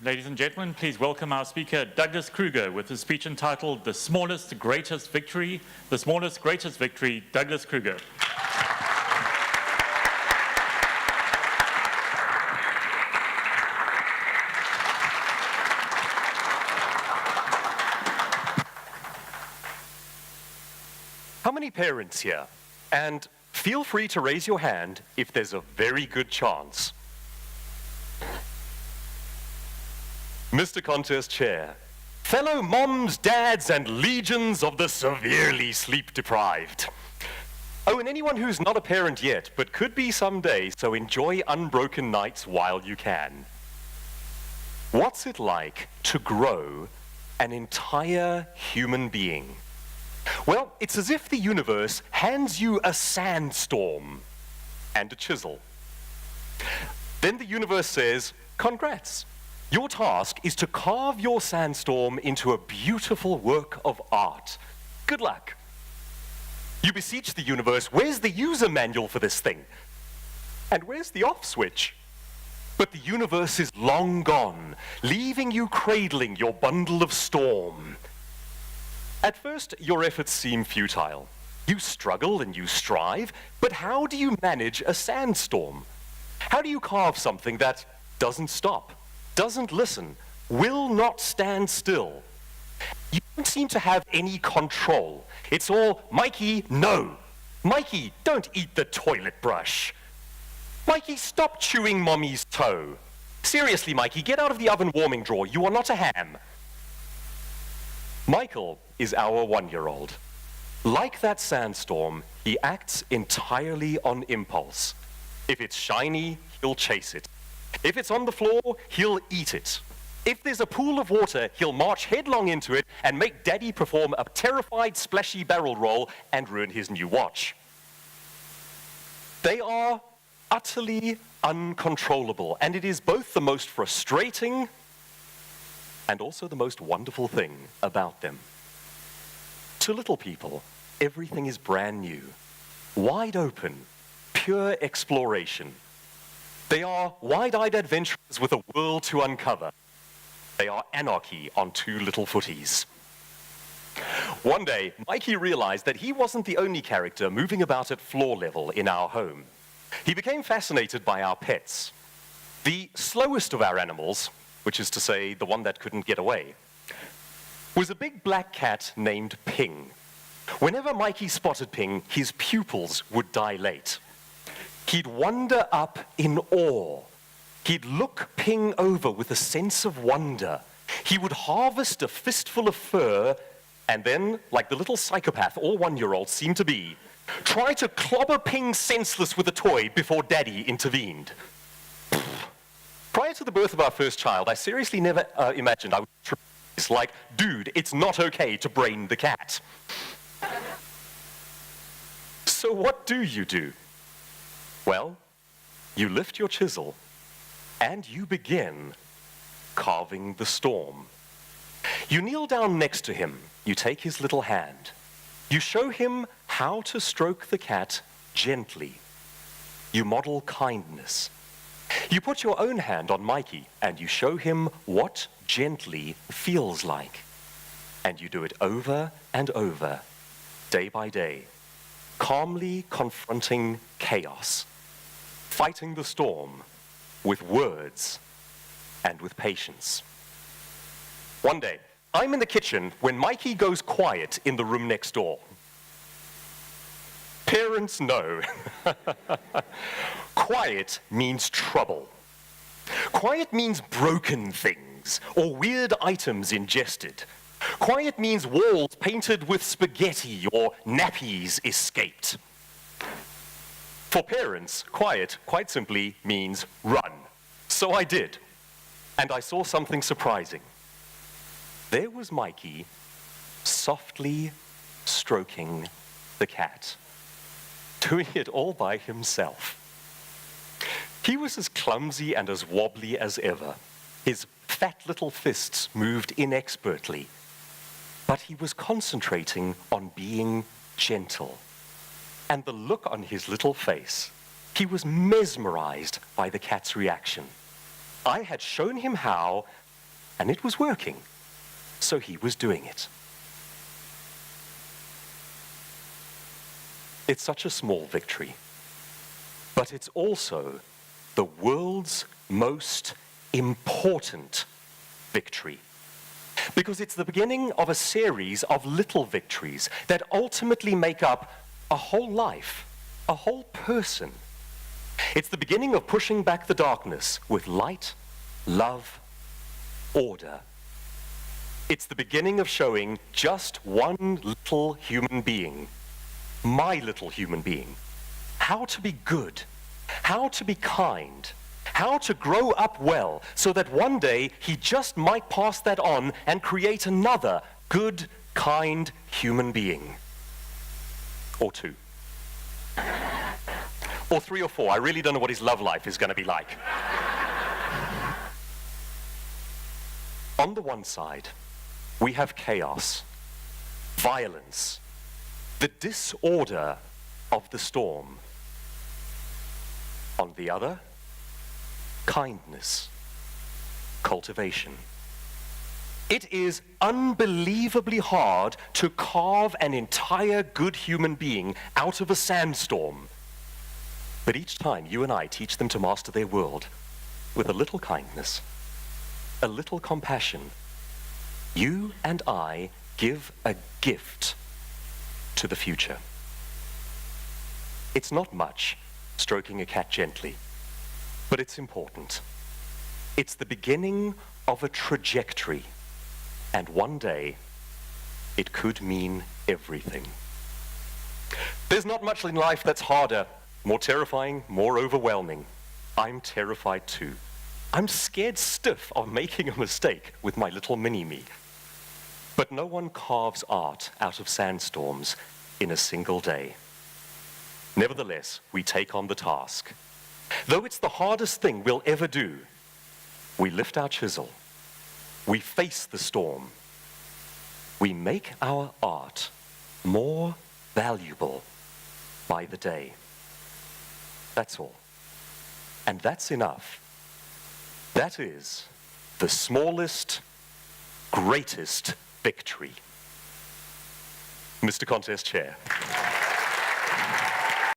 Ladies and gentlemen, please welcome our speaker, Douglas Kruger, with his speech entitled The Smallest Greatest Victory. The Smallest Greatest Victory, Douglas Kruger. How many parents here? And feel free to raise your hand if there's a very good chance. Mr. Contest Chair, fellow moms, dads, and legions of the severely sleep-deprived. Oh, and anyone who's not a parent yet, but could be someday, so enjoy unbroken nights while you can. What's it like to grow an entire human being? Well, it's as if the universe hands you a sandstorm and a chisel. Then the universe says, congrats. Your task is to carve your sandstorm into a beautiful work of art. Good luck. You beseech the universe, where's the user manual for this thing? And where's the off switch? But the universe is long gone, leaving you cradling your bundle of storm. At first, your efforts seem futile. You struggle and you strive, but how do you manage a sandstorm? How do you carve something that doesn't stop, doesn't listen, will not stand still? You don't seem to have any control. It's all, Mikey, no. Mikey, don't eat the toilet brush. Mikey, stop chewing mommy's toe. Seriously, Mikey, get out of the oven warming drawer. You are not a ham. Michael is our 1-year-old. Like that sandstorm, he acts entirely on impulse. If it's shiny, he'll chase it. If it's on the floor, he'll eat it. If there's a pool of water, he'll march headlong into it and make Daddy perform a terrified splashy barrel roll and ruin his new watch. They are utterly uncontrollable, and it is both the most frustrating and also the most wonderful thing about them. To little people, everything is brand new, wide open, pure exploration. They are wide-eyed adventurers with a world to uncover. They are anarchy on 2 little footies. One day, Mikey realized that he wasn't the only character moving about at floor level in our home. He became fascinated by our pets. The slowest of our animals, which is to say the one that couldn't get away, was a big black cat named Ping. Whenever Mikey spotted Ping, his pupils would dilate. He'd wander up in awe. He'd look Ping over with a sense of wonder. He would harvest a fistful of fur, and then, like the little psychopath all 1-year-olds seem to be, try to clobber Ping senseless with a toy before Daddy intervened. Prior to the birth of our first child, I seriously never imagined I would try this. Like, dude, it's not okay to brain the cat. So what do? Well, you lift your chisel and you begin carving the storm. You kneel down next to him, you take his little hand. You show him how to stroke the cat gently. You model kindness. You put your own hand on Mikey and you show him what gently feels like. And you do it over and over, day by day, calmly confronting chaos, fighting the storm with words and with patience. One day, I'm in the kitchen when Mikey goes quiet in the room next door. Parents know. Quiet means trouble. Quiet means broken things or weird items ingested. Quiet means walls painted with spaghetti or nappies escaped. For parents, quiet quite simply means run. So I did, and I saw something surprising. There was Mikey softly stroking the cat, doing it all by himself. He was as clumsy and as wobbly as ever. His fat little fists moved inexpertly, but he was concentrating on being gentle. And the look on his little face, he was mesmerized by the cat's reaction. I had shown him how and it was working, so he was doing it. It's such a small victory, but it's also the world's most important victory. Because it's the beginning of a series of little victories that ultimately make up a whole life, a whole person. It's the beginning of pushing back the darkness with light, love, order. It's the beginning of showing just one little human being, my little human being, how to be good, how to be kind, how to grow up well, so that one day he just might pass that on and create another good, kind human being. Or two. Or three or four. I really don't know what his love life is going to be like. On the one side, we have chaos, violence, the disorder of the storm. On the other, kindness, cultivation. It is unbelievably hard to carve an entire good human being out of a sandstorm. But each time you and I teach them to master their world with a little kindness, a little compassion, you and I give a gift to the future. It's not much, stroking a cat gently, but it's important. It's the beginning of a trajectory, and one day it could mean everything. There's not much in life that's harder, more terrifying, more overwhelming. I'm terrified too. I'm scared stiff of making a mistake with my little mini-me. But no one carves art out of sandstorms in a single day. Nevertheless, we take on the task. Though it's the hardest thing we'll ever do, we lift our chisel, we face the storm, we make our art more valuable by the day. That's all. And that's enough. That is the smallest, greatest victory. Mr. Contest Chair.